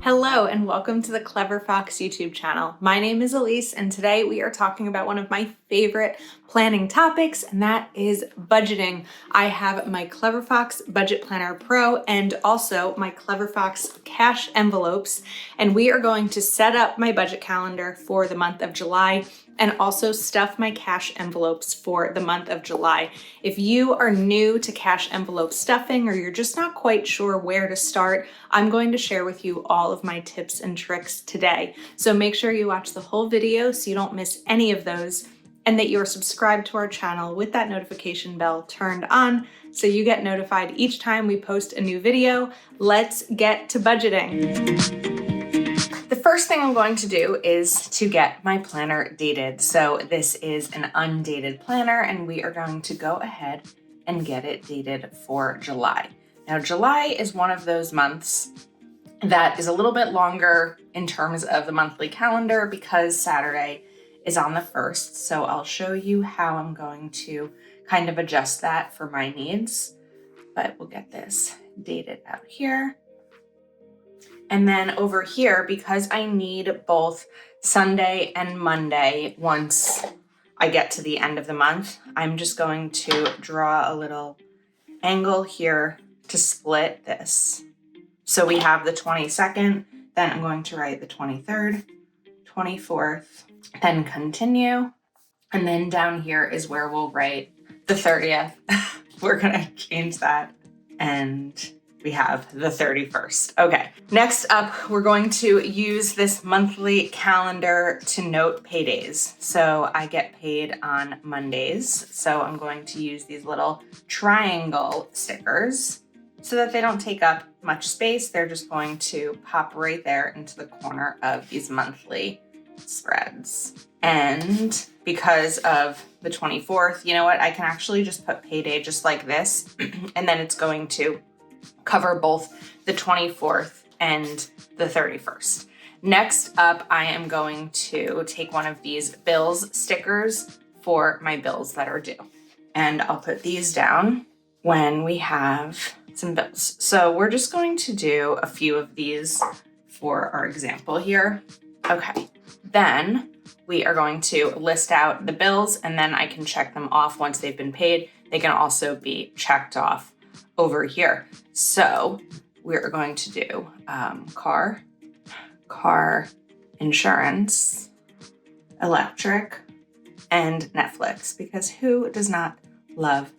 Hello and welcome to the Clever Fox YouTube channel. My name is Elise and today we are talking about one of my favorite planning topics, and that is budgeting. I have my Clever Fox Budget Planner Pro and also my Clever Fox cash envelopes, and we are going to set up my budget calendar for the month of July and also stuff my cash envelopes for the month of July. If you are new to cash envelope stuffing or you're just not quite sure where to start, I'm going to share with you all of my tips and tricks today. So make sure you watch the whole video so you don't miss any of those, and that you're subscribed to our channel with that notification bell turned on so you get notified each time we post a new video. Let's get to budgeting. The first thing I'm going to do is to get my planner dated. So this is an undated planner and we are going to go ahead and get it dated for July. Now, July is one of those months that is a little bit longer in terms of the monthly calendar because Saturday is on the 1st. So I'll show you how I'm going to kind of adjust that for my needs, but we'll get this dated out here. And then over here, because I need both Sunday and Monday once I get to the end of the month, I'm just going to draw a little angle here to split this. So we have the 22nd, then I'm going to write the 23rd, 24th, then continue. And then down here is where we'll write the 30th. We're gonna change that and we have the 31st. Okay, next up, we're going to use this monthly calendar to note paydays. So I get paid on Mondays. So I'm going to use these little triangle stickers so that they don't take up much space. They're just going to pop right there into the corner of these monthly spreads. And because of the 24th, you know what? I can actually just put payday just like this, and then it's going to cover both the 24th and the 31st. Next up, I am going to take one of these bills stickers for my bills that are due. And I'll put these down when we have some bills. So we're just going to do a few of these for our example here. Okay, then we are going to list out the bills and then I can check them off once they've been paid. They can also be checked off over here. So we're going to do car insurance, electric, and Netflix, because who does not love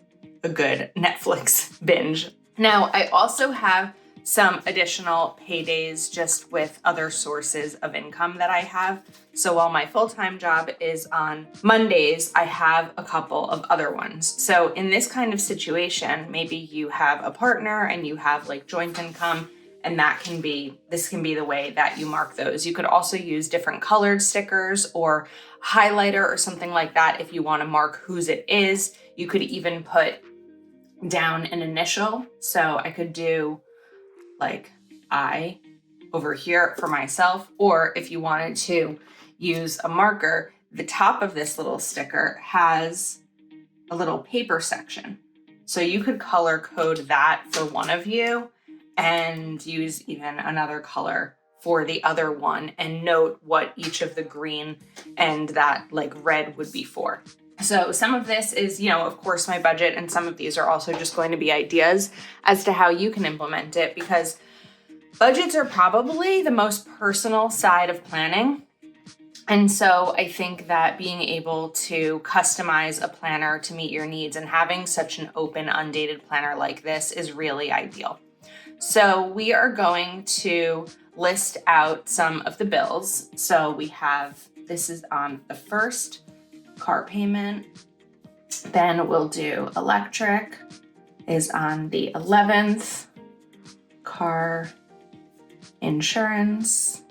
a good Netflix binge? Now, I also have some additional paydays just with other sources of income that I have. So while my full-time job is on Mondays, I have a couple of other ones. So in this kind of situation, maybe you have a partner and you have like joint income, and this can be the way that you mark those. You could also use different colored stickers or highlighter or something like that if you want to mark whose it is. You could even put down an initial. So I could do like I over here for myself, or if you wanted to use a marker, the top of this little sticker has a little paper section. So you could color code that for one of you and use even another color for the other one and note what each of the green and that like red would be for. So some of this is, of course, my budget, and some of these are also just going to be ideas as to how you can implement it, because budgets are probably the most personal side of planning. And so I think that being able to customize a planner to meet your needs and having such an open, undated planner like this is really ideal. So we are going to list out some of the bills. So we have, this is on the 1st, car payment. Then we'll do electric is on the 11th, car insurance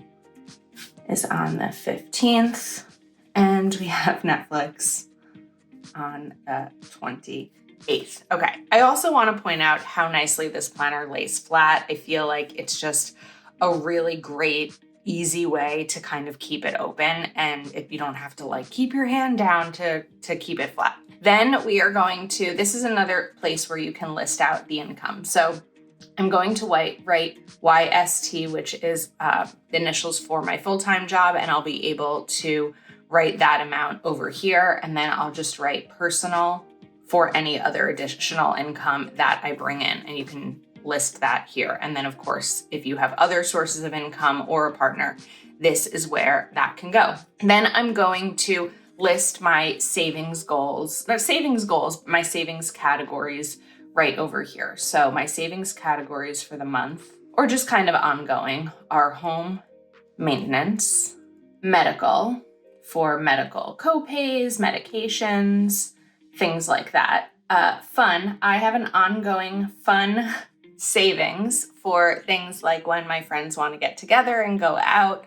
is on the 15th, and we have Netflix on the 28th. Okay, I also want to point out how nicely this planner lays flat. I feel like it's just a really great, easy way to kind of keep it open, and if you don't have to like keep your hand down to keep it flat. Then we are going to, this is another place where you can list out the income. So I'm going to write YST, which is the initials for my full-time job, and I'll be able to write that amount over here, and then I'll just write personal for any other additional income that I bring in, and you can list that here. And then of course, if you have other sources of income or a partner, this is where that can go. Then I'm going to list my savings goals, my savings categories right over here. So my savings categories for the month, or just kind of ongoing, are home maintenance, medical, for medical copays, medications, things like that. Fun, I have an ongoing fun savings for things like when my friends want to get together and go out,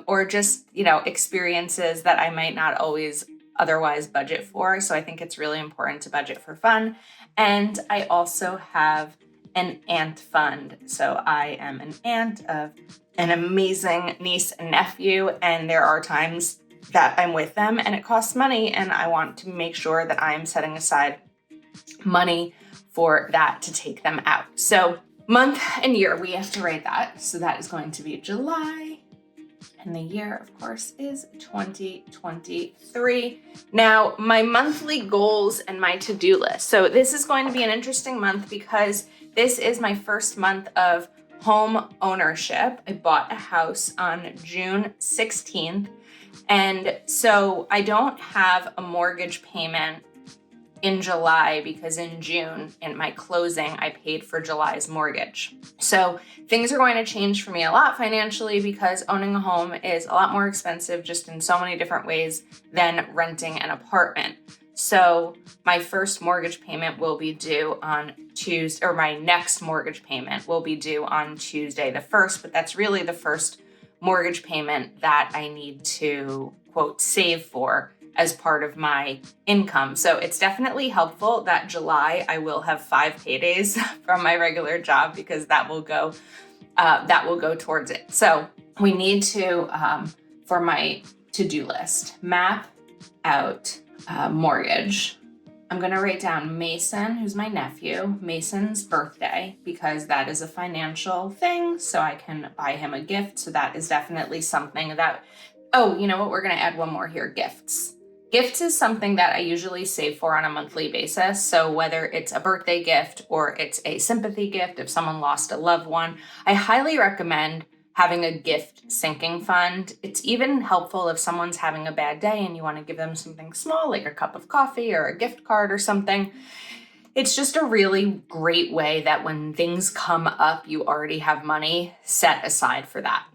or just, experiences that I might not always otherwise budget for. So I think it's really important to budget for fun. And I also have an aunt fund. So I am an aunt of an amazing niece and nephew, and there are times that I'm with them and it costs money, and I want to make sure that I'm setting aside money for that to take them out. So month and year, we have to write that. So that is going to be July. And the year, of course, is 2023. Now, my monthly goals and my to-do list. So this is going to be an interesting month because this is my first month of home ownership. I bought a house on June 16th. And so I don't have a mortgage payment in July because in June, in my closing, I paid for July's mortgage. So things are going to change for me a lot financially because owning a home is a lot more expensive just in so many different ways than renting an apartment. So my first mortgage payment will be due on Tuesday, or my next mortgage payment will be due on Tuesday the 1st, but that's really the first mortgage payment that I need to, quote, save for as part of my income. So it's definitely helpful that July I will have 5 paydays from my regular job because that will go towards it. So we need to, for my to-do list, map out mortgage. I'm going to write down Mason, who's my nephew, Mason's birthday, because that is a financial thing. So I can buy him a gift. So that is definitely something that, oh, you know what? We're going to add one more here, gifts. Gifts is something that I usually save for on a monthly basis. So whether it's a birthday gift or it's a sympathy gift, if someone lost a loved one, I highly recommend having a gift sinking fund. It's even helpful if someone's having a bad day and you want to give them something small, like a cup of coffee or a gift card or something. It's just a really great way that when things come up, you already have money set aside for that.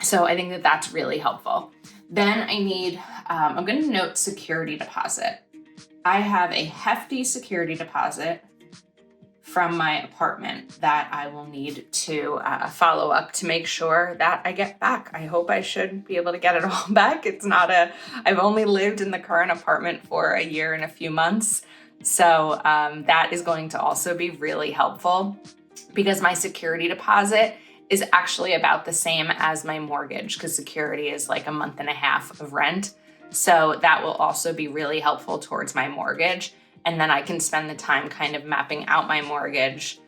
So I think that that's really helpful. Then I need, I'm going to note security deposit. I have a hefty security deposit from my apartment that I will need to follow up to make sure that I get back. I hope I should be able to get it all back. I've only lived in the current apartment for a year and a few months. So that is going to also be really helpful because my security deposit is actually about the same as my mortgage because security is like a month and a half of rent. So that will also be really helpful towards my mortgage. And then I can spend the time kind of mapping out my mortgage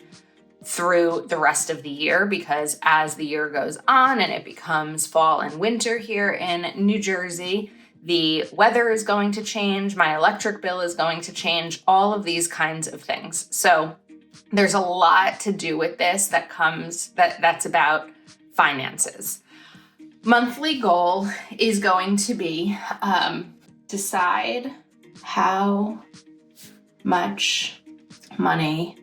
through the rest of the year because as the year goes on and it becomes fall and winter here in New Jersey, the weather is going to change, my electric bill is going to change, all of these kinds of things. So there's a lot to do with this that's about finances. Monthly goal is going to be decide how much money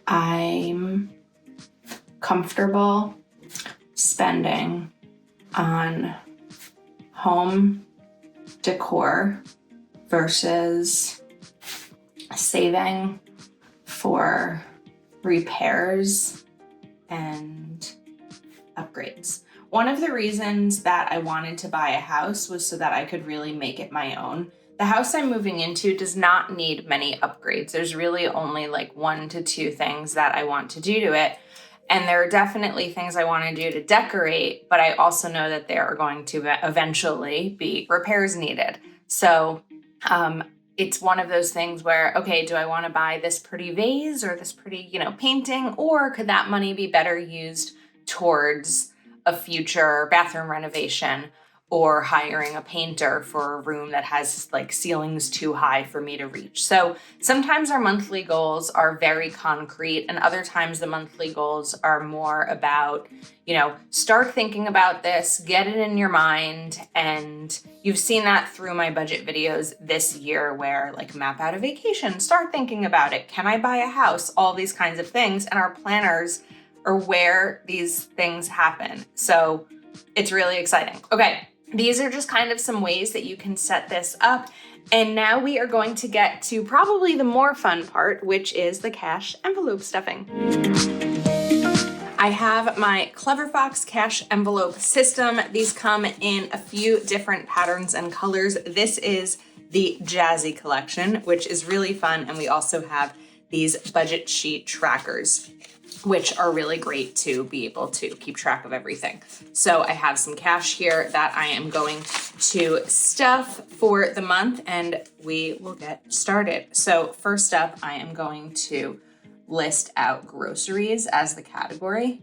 I'm comfortable spending on home decor versus saving for repairs and upgrades. One of the reasons that I wanted to buy a house was so that I could really make it my own. The house I'm moving into does not need many upgrades. There's really only like 1 to 2 things that I want to do to it. And there are definitely things I want to do to decorate, but I also know that there are going to eventually be repairs needed. So it's one of those things where, okay, do I want to buy this pretty vase or this pretty, painting, or could that money be better used towards a future bathroom renovation or hiring a painter for a room that has like ceilings too high for me to reach? So sometimes our monthly goals are very concrete, and other times the monthly goals are more about, start thinking about this, get it in your mind. And you've seen that through my budget videos this year, where like map out a vacation, start thinking about it. Can I buy a house? All these kinds of things. And our planners are where these things happen. So it's really exciting. Okay. These are just kind of some ways that you can set this up. And now we are going to get to probably the more fun part, which is the cash envelope stuffing. I have my Clever Fox cash envelope system. These come in a few different patterns and colors. This is the Jazzy collection, which is really fun. And we also have these budget sheet trackers, which are really great to be able to keep track of everything. So I have some cash here that I am going to stuff for the month, and we will get started. So first up, I am going to list out groceries as the category,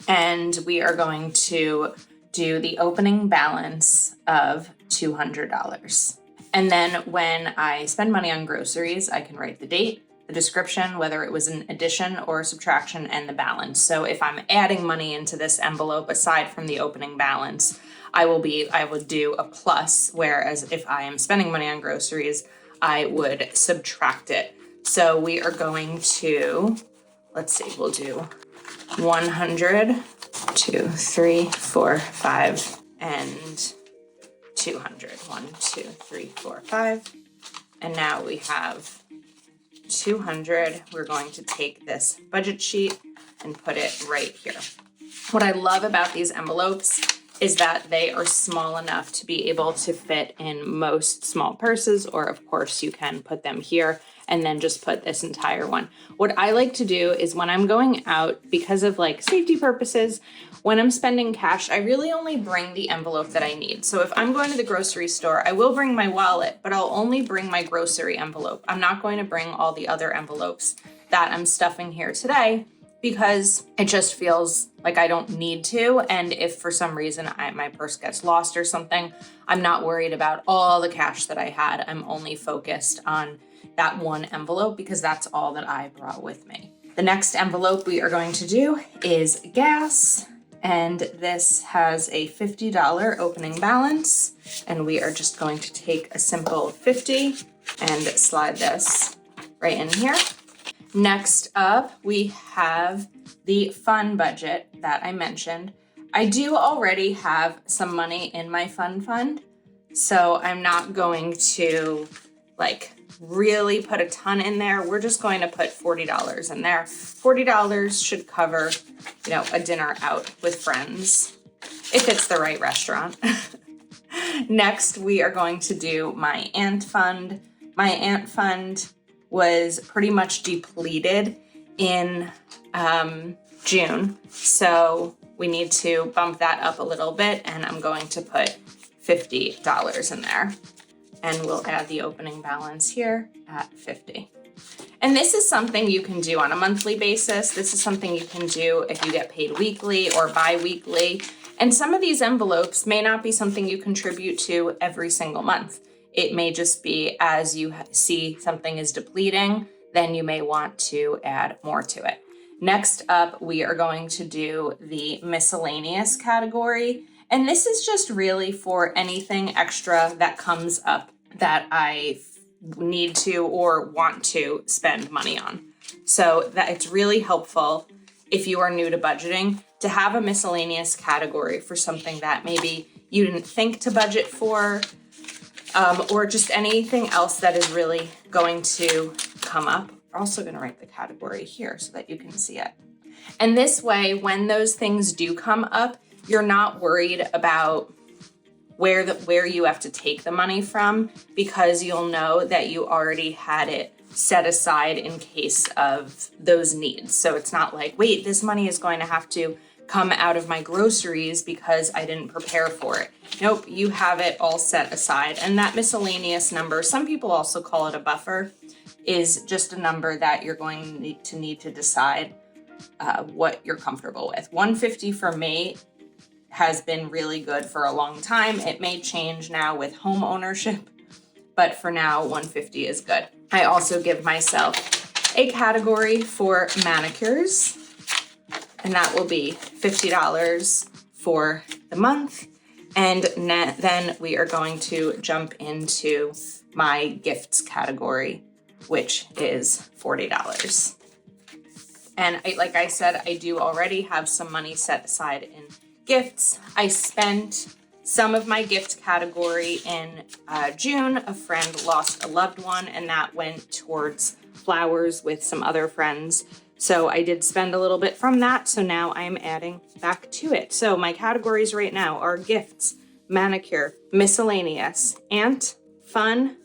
and we are going to do the opening balance of $200. And then when I spend money on groceries, I can write the date, the description, whether it was an addition or a subtraction, and the balance. So if I'm adding money into this envelope aside from the opening balance, I would do a plus, whereas if I am spending money on groceries, I would subtract it. So we are going to, we'll do 100, 2, 3, 4, 5, and 200. 1, 2, 3, 4, 5. And now we have 200. We're going to take this budget sheet and put it right here. What I love about these envelopes is that they are small enough to be able to fit in most small purses, or of course you can put them here and then just put this entire one. What I like to do is when I'm going out, because of like safety purposes, when I'm spending cash, I really only bring the envelope that I need. So if I'm going to the grocery store, I will bring my wallet, but I'll only bring my grocery envelope. I'm not going to bring all the other envelopes that I'm stuffing here today, because it just feels like I don't need to. And if for some reason my purse gets lost or something, I'm not worried about all the cash that I had. I'm only focused on that one envelope because that's all that I brought with me. The next envelope we are going to do is gas. And this has a $50 opening balance. And we are just going to take a simple 50 and slide this right in here. Next up, we have the fun budget that I mentioned. I do already have some money in my fun fund, so I'm not going to really put a ton in there. We're just going to put $40 in there. $40 should cover, a dinner out with friends, if it's the right restaurant. Next, we are going to do my ant fund. My ant fund was pretty much depleted in June. So we need to bump that up a little bit, and I'm going to put $50 in there. And we'll add the opening balance here at 50. And this is something you can do on a monthly basis. This is something you can do if you get paid weekly or bi-weekly. And some of these envelopes may not be something you contribute to every single month. It may just be as you see something is depleting, then you may want to add more to it. Next up, we are going to do the miscellaneous category. And this is just really for anything extra that comes up that I need to or want to spend money on. So that it's really helpful if you are new to budgeting to have a miscellaneous category for something that maybe you didn't think to budget for, or just anything else that is really going to come up. We're also going to write the category here so that you can see it. And this way, when those things do come up, you're not worried about where you have to take the money from, because you'll know that you already had it set aside in case of those needs. So it's not like, wait, this money is going to have to come out of my groceries because I didn't prepare for it. Nope, you have it all set aside. And that miscellaneous number, some people also call it a buffer, is just a number that you're going to need to decide what you're comfortable with. 150 for me has been really good for a long time. It may change now with home ownership, but for now, 150 is good. I also give myself a category for manicures, and that will be $50 for the month. And then we are going to jump into my gifts category, which is $40. And like I said, I do already have some money set aside in gifts. I spent some of my gift category in June. A friend lost a loved one, and that went towards flowers with some other friends. So I did spend a little bit from that. So now I'm adding back to it. So my categories right now are gifts, manicure, miscellaneous, aunt, fun,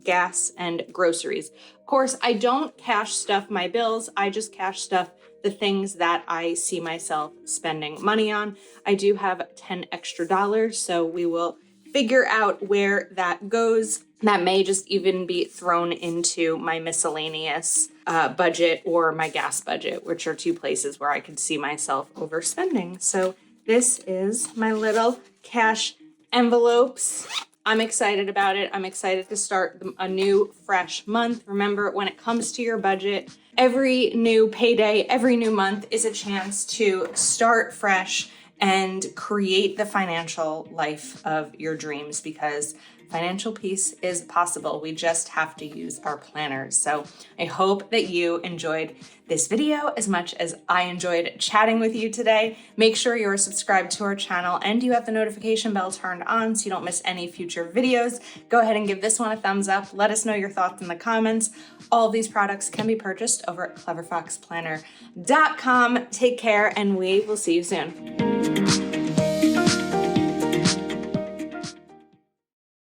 gas, and groceries. Of course, I don't cash stuff my bills. I just cash stuff the things that I see myself spending money on. I do have 10 extra dollars, so we will figure out where that goes. That may just even be thrown into my miscellaneous budget or my gas budget, which are two places where I could see myself overspending. So this is my little cash envelopes. I'm excited about it. I'm excited to start a new, fresh month. Remember, when it comes to your budget, every new payday, every new month is a chance to start fresh and create the financial life of your dreams, because financial peace is possible. We just have to use our planners. So I hope that you enjoyed this video as much as I enjoyed chatting with you today. Make sure you're subscribed to our channel and you have the notification bell turned on so you don't miss any future videos. Go ahead and give this one a thumbs up. Let us know your thoughts in the comments. All of these products can be purchased over at cleverfoxplanner.com. Take care, and we will see you soon.